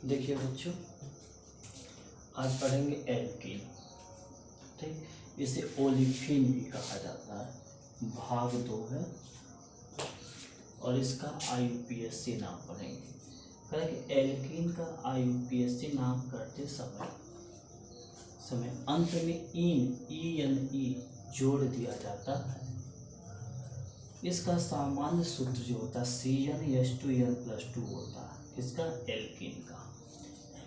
देखिए बच्चों, आज पढ़ेंगे एल्कीन। ठीक, इसे ओलिफिन भी कहा जाता है। भाग 2 है और इसका IUPAC नाम पढ़ेंगे। करेंगे एल्कीन का IUPAC नाम करते समय अंत में ENE जोड़ दिया जाता है। इसका सामान्य सूत्र जो होता है CnH2n+2 होता है। किसका? एल्कीन का।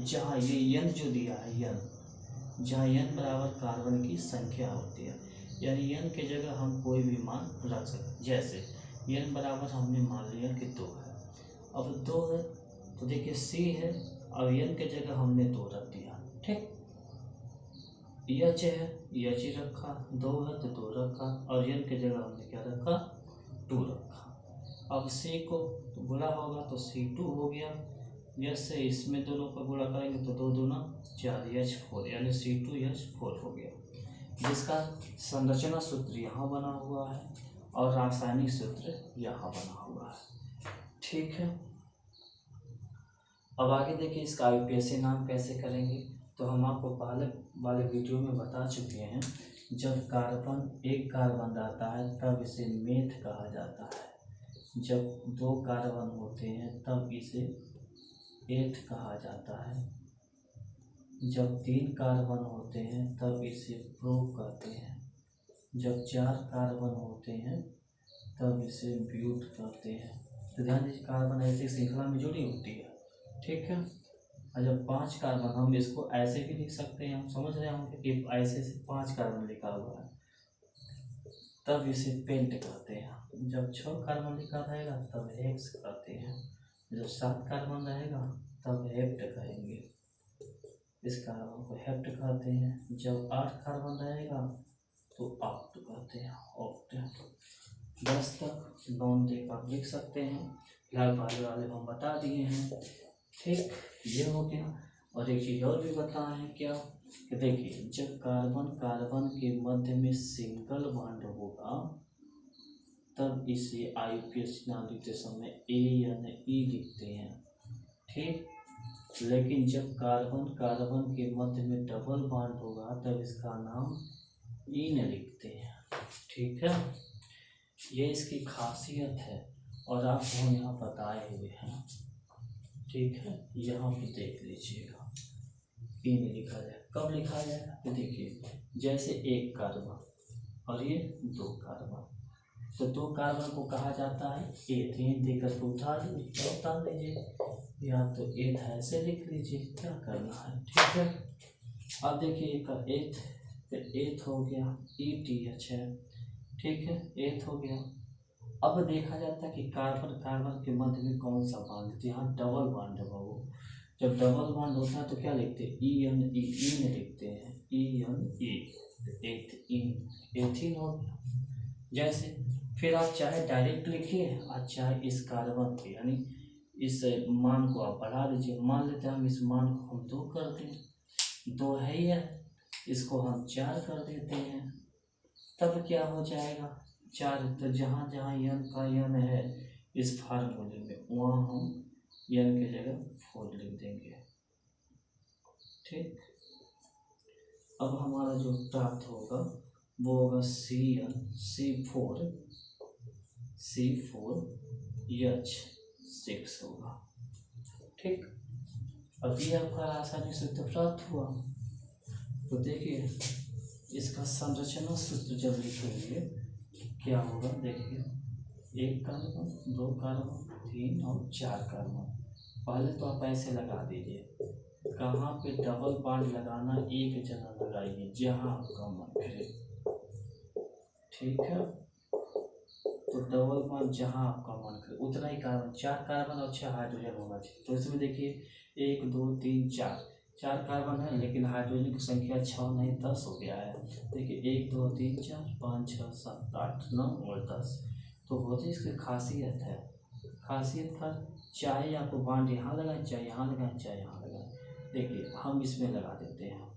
जहाँ ये n जो दिया है n, जहाँ n बराबर कार्बन की संख्या होती है, यानी n के जगह हम कोई भी मान रख सकते। जैसे n बराबर हमने मान लिया कि 2 है। अब 2 है तो देखिए C है, अब n के जगह हमने 2 रख दिया। ठीक, H है, H ही रखा, 2 है तो 2 रखा, और n के जगह हमने क्या रखा? 2 रखा। अब C को तो गुणा होगा तो C2 हो गया। जैसे इसमें दोनों का गुणा करेंगे तो 2 दूना 4 H4, यानी C2H4 हो गया, जिसका संरचना सूत्र यहाँ बना हुआ है और रासायनिक सूत्र यहाँ बना हुआ है। ठीक है, अब आगे देखिए इसका IUPAC नाम कैसे करेंगे। तो हम आपको पहले वाले वीडियो में बता चुके हैं, जब एक कार्बन रहता है तब इसे मेथ कहा जाता है। जब 2 कार्बन होते हैं तब इसे एथ कहा जाता है। जब 3 कार्बन होते हैं तब इसे प्रो कहते हैं। जब 4 कार्बन होते हैं तब इसे ब्यूट कहते हैं। तो ध्यान दीजिए, कार्बन ऐसे श्रृंखला में जुड़ी होती है। ठीक है, और जब 5 कार्बन, हम इसको ऐसे भी लिख सकते हैं, हम समझ रहे होंगे कि ऐसे से 5 कार्बन लिखा हुआ है तब इसे पेंट कहते हैं। जब 6 कार्बन लिखा रहेगा तब हेक्स कहते हैं। जब 7 कार्बन रहेगा तब हेप्ट कहेंगे, इस कार्बन को हेप्ट कहते हैं। जब 8 कार्बन रहेगा तो ऑक्ट कहते हैं, ऑक्ट। 10 तक नॉन देख आप लिख सकते हैं, फिलहाल पहले वाले हम बता दिए हैं। ठीक, ये हो गया। और एक चीज़ और भी बताए हैं क्या, कि देखिए जब कार्बन के मध्य में सिंगल बॉन्ड होगा तब इसे IUPAC नाम लिखते समय ANE लिखते हैं। ठीक, लेकिन जब कार्बन के मध्य में डबल बॉन्ड होगा तब इसका नाम इन लिखते हैं। ठीक है, ये इसकी खासियत है और आपको हम यहाँ बताए हुए हैं। ठीक है, यहाँ भी देख लीजिएगा, इन लिखा जाए। कब लिखा जाएगा? तो देखिए जैसे 1 कार्बन और ये 2 कार्बन, तो 2 कार्बन को कहा जाता है एथ। देकर के उतार लीजिए, या तो एथ ऐसे लिख लीजिए, क्या करना है। ठीक है, अब देखिए एथ, तो एथ हो गया ETH है। ठीक है, एथ हो गया। अब देखा जाता है कि कार्बन के मध्य में कौन सा बॉन्ड, यहाँ डबल बॉन्ड है वो। जब डबल बॉन्ड होता है तो क्या लिखते हैं? ENE लिखते हैं, ENE, एथीन हो गया। जैसे फिर आप चाहे डायरेक्ट लिखिए और चाहे इस कार्बन के, यानी इस मान को आप बढ़ा दीजिए। मान लेते हैं हम इस मान को हम 2 कर दें, 2 है ही है, इसको हम 4 कर देते हैं, तब क्या हो जाएगा? 4। तो जहाँ जहाँ n का n है इस फार्मूले में, वहाँ हम n की जगह 4 लिख देंगे। ठीक, अब हमारा जो प्राप्त होगा वो होगा C4H6 होगा। ठीक, अब ये आपका रासायनिक सूत्र प्राप्त हुआ। तो देखिए इसका संरचना सूत्र जब लिखेंगे क्या होगा, देखिए 1 कार्बन, 2 कार्बन, 3 और 4 कार्बन। पहले तो आप ऐसे लगा दीजिए, कहाँ पे डबल बॉन्ड लगाना एक जगह लगाइए जहाँ आपका मन करे। ठीक है, तो डबल बॉन्ड जहाँ आपका मन करे उतना ही कार्बन, 4 कार्बन और 6 हाइड्रोजन होना चाहिए। तो इसमें देखिए 1 2 3 4 कार्बन है, लेकिन हाइड्रोजन की संख्या 6 नहीं 10 हो गया है। देखिए 1 2 3 4 5 6 7 8 9 और 10। तो होती इसकी खासियत है, खासियत का चाहे आपको बॉन्ड यहाँ लगाए, चाहे यहाँ लगाए, चाहे यहाँ लगाए। देखिए हम इसमें लगा देते हैं,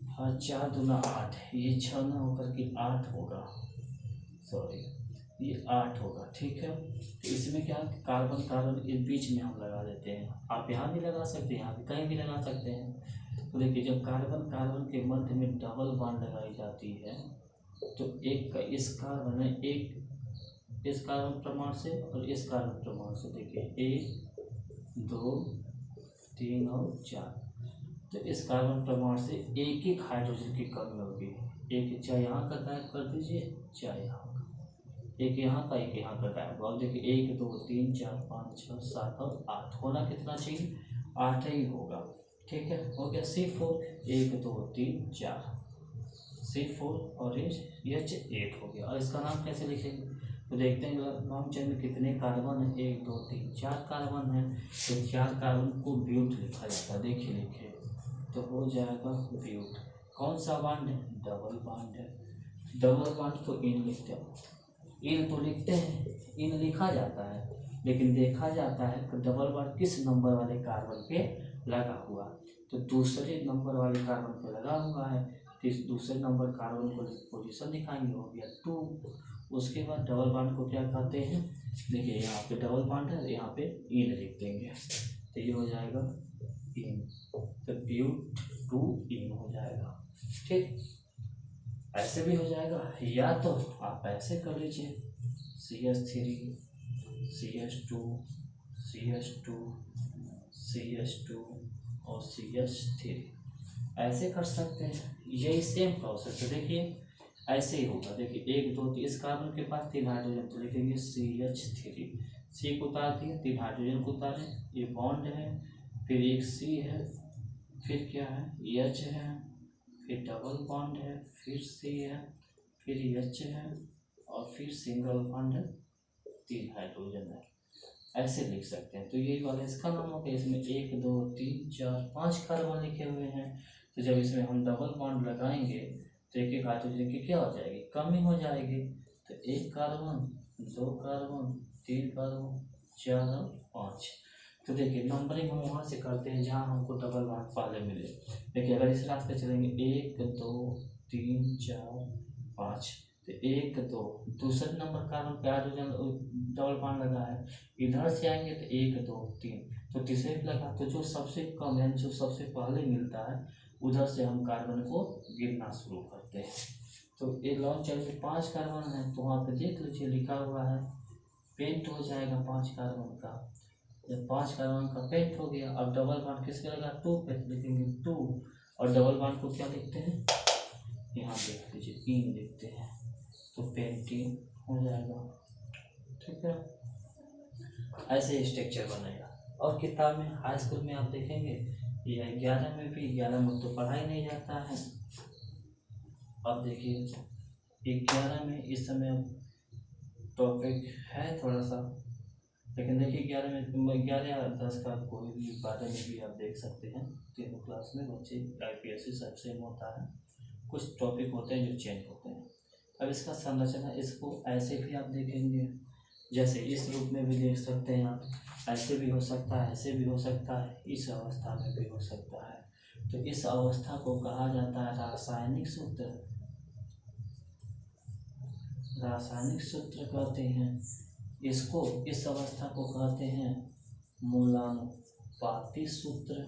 हाँ 4 दूना 8, ये 6 ना होकर के 8 होगा, सॉरी ये 8 होगा। ठीक है, तो इसमें क्या कार्बन कार्बन इस बीच में हम लगा देते हैं। आप यहाँ भी लगा सकते हैं, यहाँ भी कहीं भी लगा सकते हैं। तो देखिए जब कार्बन कार्बन के मध्य में डबल बॉन्ड लगाई जाती है तो एक का इस कार्बन है, एक इस कार्बन प्रमाण से और इस कार्बन प्रमाण से, देखिए 1 2 3 और 4, तो इस कार्बन प्रमाण से एक एक हाइड्रोजन की कमी होगी। एक चाहे यहाँ का गायब कर दीजिए, चाहे यहाँ का, एक यहाँ का एक यहाँ का गायब। अब देखिए 1 2 3 4 5 6 7 और 8, होना कितना चाहिए? 8 ही होगा। ठीक है, हो गया C4, 1 2 3 4, C4 और H8 हो गया। और इसका नाम कैसे लिखेंगे? तो देखते हैं लॉन्ग चेन में कितने कार्बन है, 1 2 3 4 कार्बन है, तो 4 कार्बन को ब्यूट लिखा जाता है। देखिए लिखे तो हो जाएगा ब्यूट। कौन सा बॉन्ड है? डबल बॉन्ड है। डबल बॉन्ड को इन लिखते हैं, इन तो लिखते हैं, इन लिखा जाता है, लेकिन देखा जाता है कि डबल बॉन्ड किस नंबर वाले कार्बन पे लगा हुआ। तो दूसरे नंबर वाले कार्बन पे लगा हुआ है, तो इस दूसरे नंबर कार्बन को पोजीशन दिखाएंगे, हो गया 2। उसके बाद डबल बॉन्ड को क्या कहते हैं? देखिए यहाँ पे डबल बॉन्ड है, यहाँ पे इन लिख देंगे, तो ये हो जाएगा इन, तो ब्यूट 2 इन हो जाएगा। ठीक, ऐसे भी हो जाएगा, या तो आप ऐसे कर लीजिए CH3 CH2 CH2 CH2 और CH3, ऐसे कर सकते हैं। यही सेम प्रोसेस है। देखिए ऐसे ही होगा। देखिए 1 2 3, इस कार्बन के पास 3 हाइड्रोजन, तो लिखेंगे CH3, C को उतार दिए, 3 हाइड्रोजन को उतारे, ये बॉन्ड है, फिर एक C है, फिर क्या है H है, फिर डबल बॉन्ड है, फिर C है, फिर H है, और फिर सिंगल बॉन्ड है, 3 हाइड्रोजन है। ऐसे लिख सकते हैं। तो यही वाला इसका नाम हो गया। इसमें 1 2 3 4 5 कार्बन लिखे हुए हैं, तो जब इसमें हम डबल बॉन्ड लगाएंगे तो एक एक हाइड्रोजन की क्या हो जाएगी? कमी हो जाएगी। तो 1 कार्बन 2 कार्बन 3 कार्बन 4 और 5। तो देखिए नंबरिंग हम वहाँ से करते हैं जहाँ हमको डबल बॉन्ड पहले मिले। देखिए अगर इस रास्ते चलेंगे 1 2 3 4 5, तो 1 2, दूसरे नंबर कार्बन पे हाइड्रोजन डबल बॉन्ड लगा है, इधर से आएंगे तो 1 2 3, तो तीसरे पे लगा, तो जो सबसे कम है, जो सबसे पहले मिलता है, उधर से हम कार्बन को गिनना शुरू करते हैं। तो एक लॉन्ग चेन में 5 कार्बन है, तो वहाँ पे देख लीजिए लिखा हुआ है, पेंट हो जाएगा 5 कार्बन का। जब 5 कार्बन का पेंट हो गया, अब डबल बॉन्ड किसके लगा? 2 पे, लिखेंगे 2, और डबल बॉन्ड को क्या लिखते हैं? यहाँ देख लीजिए इन लिखते हैं, तो पेंटिंग हो जाएगा। ठीक है, ऐसे स्ट्रक्चर बनेगा। और किताब में हाई स्कूल में आप देखेंगे या 11 में भी, 11 में तो पढ़ाई नहीं जाता है। अब देखिए 11 में इस समय टॉपिक है थोड़ा सा, लेकिन देखिए 11 में 11 या 10 का कोई भी 12 में भी आप देख सकते हैं। तीनों क्लास में बच्चे IPSC सब सेम होता है, कुछ टॉपिक होते हैं जो चेंज होते हैं। अब इसका संरचना, इसको ऐसे भी आप देखेंगे, जैसे इस रूप में भी देख सकते हैं आप, ऐसे भी हो सकता है, ऐसे भी हो सकता है, इस अवस्था में भी हो सकता है। तो इस अवस्था को कहा जाता है रासायनिक सूत्र। रासायनिक सूत्र कहते हैं इसको, इस अवस्था को कहते हैं मूलानुपाती सूत्र।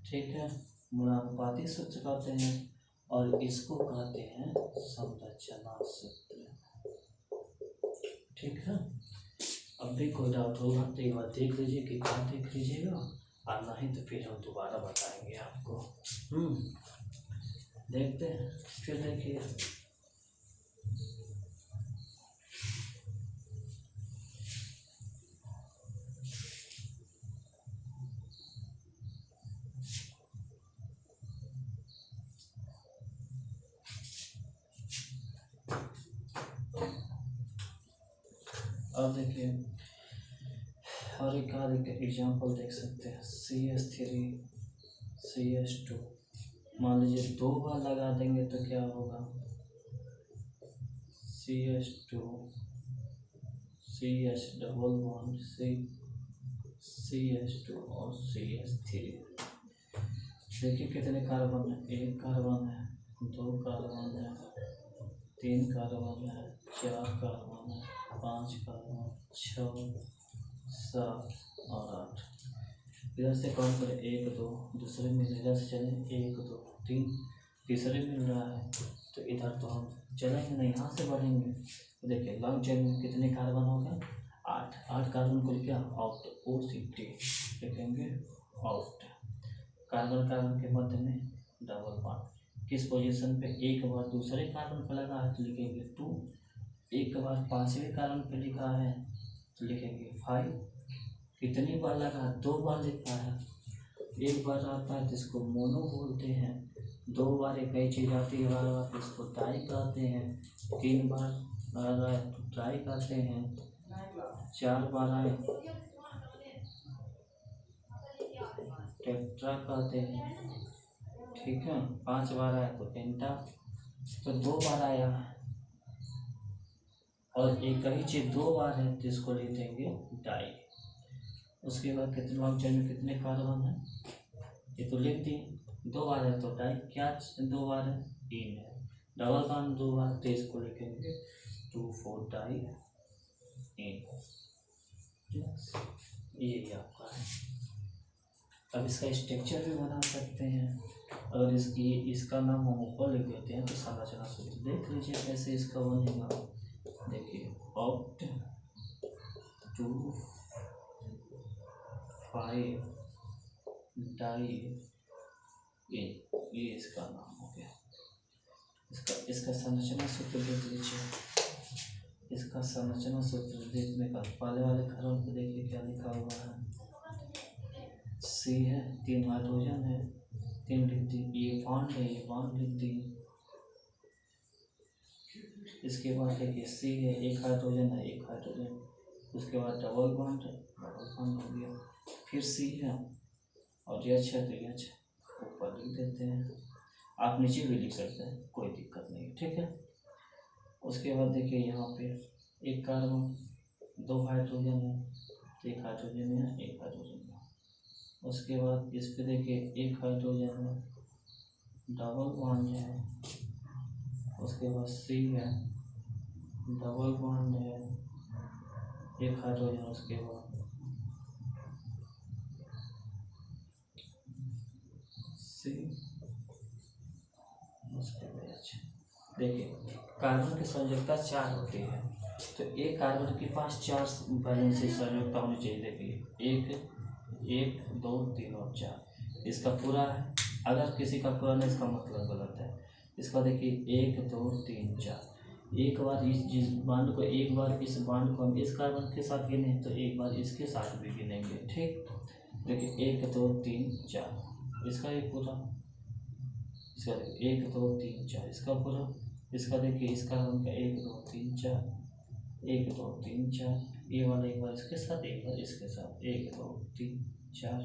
ठीक है, मूलानुपाती सूत्र कहते हैं, और इसको कहते हैं संरचना सूत्र। ठीक है, अब भी कोई डाउट होगा तो एक बार देख लीजिए, कि कहाँ देख लीजिएगा, और नहीं तो फिर हम दोबारा बताएंगे आपको। देखते हैं, फिर देखिए अब देखिए और एक एग्जाम्पल देख सकते हैं। CH3 CH2, मान लीजिए 2 बार लगा देंगे तो क्या होगा? CH2 CH double bond CH2 और CH3। देखिए कितने कार्बन है? 1 कार्बन है, 2 कार्बन है, 3 कार्बन है, 4 कार्बन है, 5 कार्बन, 6, 7 और 8। इधर से काउंट करें 1 2, दूसरे में इधर से चले 1 2 3, तीसरे मिल रहा है तो इधर तो हम चलेंगे नहीं, यहाँ से बढ़ेंगे। तो देखिए लॉन्ग चेन में कितने कार्बन हो गए? 8 कार्बन को क्या आउट OCT लिखेंगे आउट। कार्बन कार्बन के मध्य में डबल बॉन्ड किस पोजीशन पे? एक बार दूसरे कार्बन पर लगा है तो लिखेंगे 2, एक बार पांचवें कार्बन पे लिखा है तो लिखेंगे 5। कितनी बार लगा? 2 बार लिखा है। एक बार आता है तो इसको मोनो बोलते हैं, 2 बार एक ही चीज आती है बार बार तो इसको डाई कहते हैं, 3 बार आ रहा है तो ट्राई कहते हैं, 4 बार आए टेट्रा कहते हैं, ठीक है। 5 बार आया तो पेंटा। तो 2 बार आया और एक ही चीज 2 बार है तो इसको लिख देंगे डाई। उसके बाद कितने लॉन्ग चेन में कितने कार्बन है? ये तो लिख दिए, 2 बार है तो डाई। क्या 2 बार है? 3 है। डबल बॉन्ड 2 बार तो इसको लिखेंगे 2 4 डाई इन। ये आपका है। अब इसका स्ट्रक्चर भी बना सकते हैं। अगर इसका नाम हम ऊपर लिख देते हैं तो संरचना सूत्र देख लीजिए कैसे इसका बनेगा। देखिए ऑक्ट 2 5 डाई इन, ये इसका नाम हो गया। इसका संरचना सूत्र देख लीजिए। इसका संरचना सूत्र देखने का पहले वाले खरों पे देखिए क्या लिखा हुआ है। C है, 3 हाइड्रोजन है, 3 लिख दी। ये बॉन्ड है, ये बॉन्ड लिख दी। इसके बाद देखिए C है, 1 हाइड्रोजन है, 1 हाइड्रोजन। उसके बाद डबल बॉन्ड है, डबल बॉन्ड हो गया। फिर C है और H है तो H ऊपर लिख देते हैं। आप नीचे भी लिख सकते हैं, कोई दिक्कत नहीं, ठीक है। उसके बाद देखिए यहाँ पे 1 कार्बन, 2 हाइड्रोजन है, 1 हाइड्रोजन है, 1 हाइड्रोजन है। उसके बाद इस पे देखिए 1 हाइड्रोजन है, डबल बॉन्ड है। उसके बाद C है, डबल बॉन्ड है, 1 हाइड्रोजन। उसके बाद C, उसके बाद H। देखिए कार्बन की संयोजकता 4 होती है तो एक कार्बन के पास 4 वैलेंसी संयोजकता होनी चाहिए। देखिए 1 2 3 और 4 इसका पूरा है। अगर किसी का पूरा नहीं इसका मतलब गलत है। इसका देखिए 1 2 3 4, एक बार जिस बांड को, एक बार इस बांड को हम इस कार्बन के साथ गिने तो एक बार इसके साथ भी गिनेंगे, ठीक। देखिए 1 2 3 4 इसका एक पूरा, इसका देखिए 1 2 3 4 इसका पूरा। इसका देखिए इस कार्बन का 1 2 3 4, 1 2 3 4, ये वाला एक बार इसके साथ, एक बार इसके साथ, 1 2 3 4,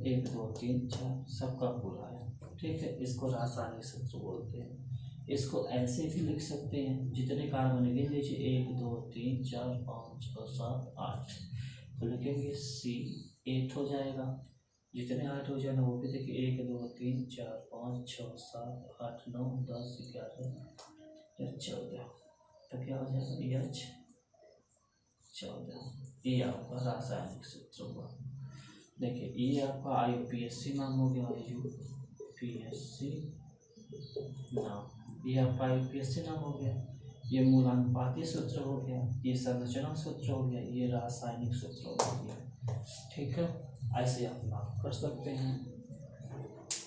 1 2 3 4 सबका पूरा है, ठीक है। इसको रासायनिक सूत्र बोलते हैं। इसको ऐसे भी लिख सकते हैं, जितने कार्बन गिन लीजिए 1 2 3 4 5 6 7 8 तो लिखेंगे C8 हो जाएगा। जितने हाइड्रोजन है वो भी देखिए 1 2 3 4 5 6 7 8 9 10 11 14 तो क्या हो जाएगा H 14। ये आपका रासायनिक सूत्र हुआ। देखिए ये आपका IUPAC नाम हो गया, IUPAC नाम, ये आपका IUPAC नाम हो गया। ये मूलानुपाती सूत्र हो गया, ये संरचना सूत्र हो गया, ये रासायनिक सूत्र हो गया, ठीक है। ऐसे आप नाम कर सकते हैं,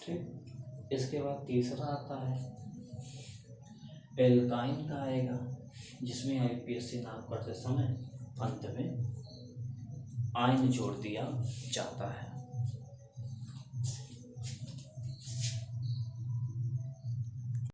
ठीक। इसके बाद तीसरा आता है एल्काइन का आएगा, जिसमें IUPAC नाम करते समय अंत में आयन जोड़ दिया जाता है।